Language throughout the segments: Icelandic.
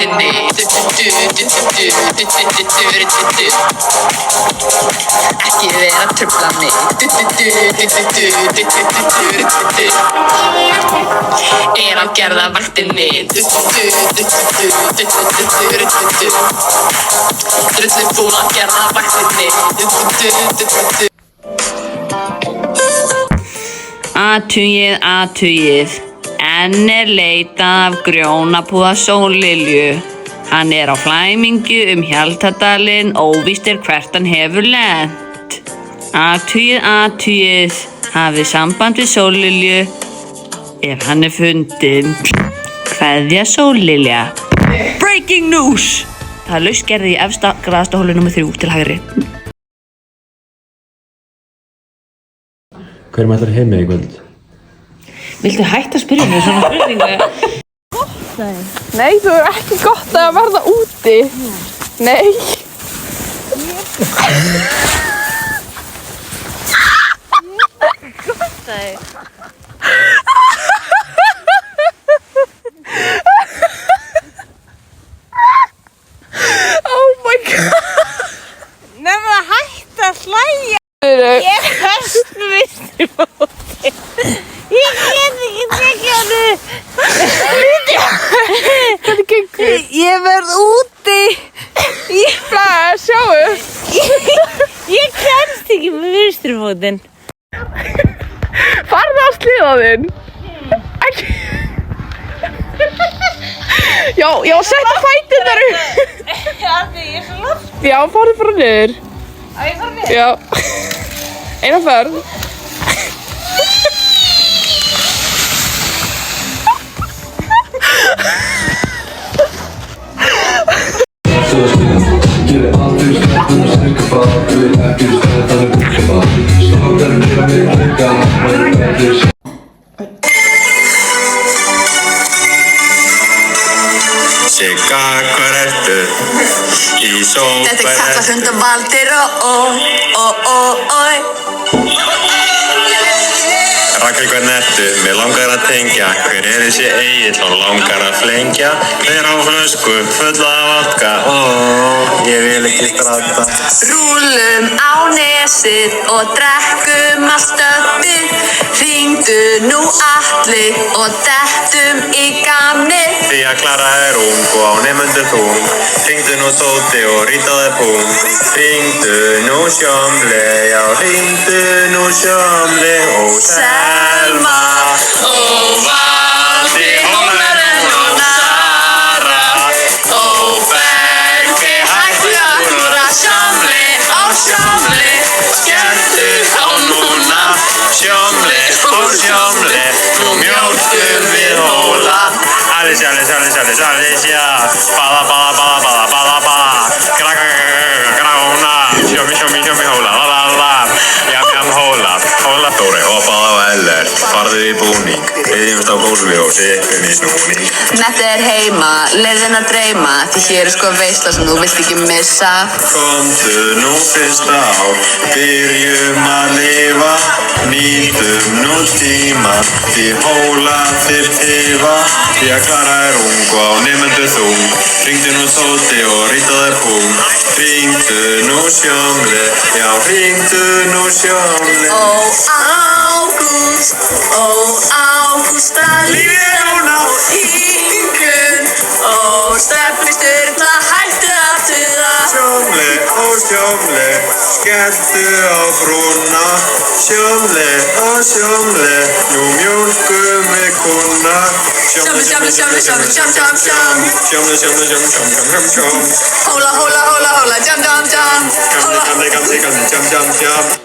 vaktinni. Ekki vera að trufla mig. Á gerða vaktinni. Drullu búin að gerða vaktinni. Athugið, enn leitað af grjónapúða Sóllilju. Hann á flæmingu Hjaltadalinn, óvíst hvert hann hefur lent. Athugið, hafið samband við Sóllilju ef hann fundinn. Kveðja Sóllilja. Breaking news! Það lausgerði í efsta graðstahóli nr. 3 til hægri. Hverjum ætlar heim með í kvöld? Viltu hætta að spyrja mér svona spurningu? Nei, þú ekki gott að verða úti. Nei. Oh my god. Nefnum að hætta að hlæja. Ég fest vinstri fótinn. Ég get ekki tekið hannu. Hvernig gengur? Ég verð úti. Sjáu. Ég kemst ekki með vinstri fótinn. Farðu á sleðann. Ekki. Já, settu fæturnar upp. Ég er svo loft. Já, farðu bara niður. Á ég fara niður? Já. Eina ferð. Sigga, hvar ertu? Í sól, Þetta kallar hundavaldir Rakel, hvernig ertu? Mér langar að tengja. Hver þessi Egill? Hann langar að flengja. Þeir á flösku, fulla af vodka. Ég vil ekki strata. Rúlum á nesið og drekkum allt stöbbið. Hringdu nú Atli og dettum í gamnið. Því að Klara ung og á nemendur þung. Hringdu nú Tóti og rítaði pung. Hringdu nú Sjómli, já hringdu nú Sjómli. Selma Valdi, Hólarinn og Sara Bergi, hættu að klúðra Sjómli, skelltu á núna Sjómli, nú mjólkum við Hóla. Alicia, bala, grána, sjómi Hóla, jam Hóla, Þóri, hoppaðu á Ellert, farðu í búning, yfirst á gólfi og sippum í snúning. Netti heima, leiðin að dreyma, því hér sko veisla sem þú vilt ekki missa. Komdu nú fyrsta ár, byrjum að lifa, nýtum nú tíma, því Hóla þér tifa. Því að Klara ung og á nemendur þung, hringdu nú Tóti og rítaði pung. Hringdu nú Sjómli, já hringdu nú Sjómli. Ágústa, Ljón og Ingunn, Stefni Sturla, hættu að tuða. Sjómli, skelltu á frúna. Sjómli, nú mjólkum við kúna. Sjómli. Hóla, jam. Gamli.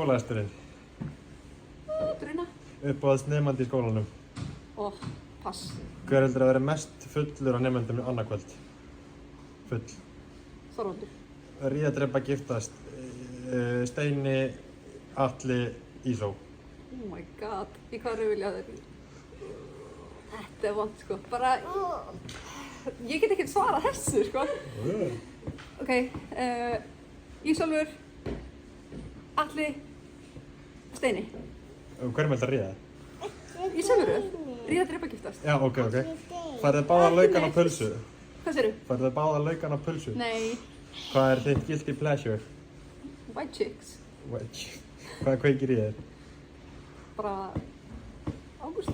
skólahesturinn? Bruna. Uppáhalds nemandi í skólanum? Pass. Hver heldur að vera mest fullur á nemendum annað kvöld? Full. Þorvaldur. Ríða, drepa, giftast. Steini, Atli, Ísó. Oh my god, í hvað vilja þeir? Þetta er vond sko, bara ég get ekki svarað þessu sko. Ok, Ísólfur, Atli, Steini. Hverjum heldur að ríða? Ísólfur, ríða, drepa, giftast. Já, ok. Færðu báða laukan á pulsu? Hvað segirðu? Færðu báða laukan á pulsu? Nei, Hvað er þitt guilty pleasure? white chicks, Hvað kveikir í þér? bara ágúst.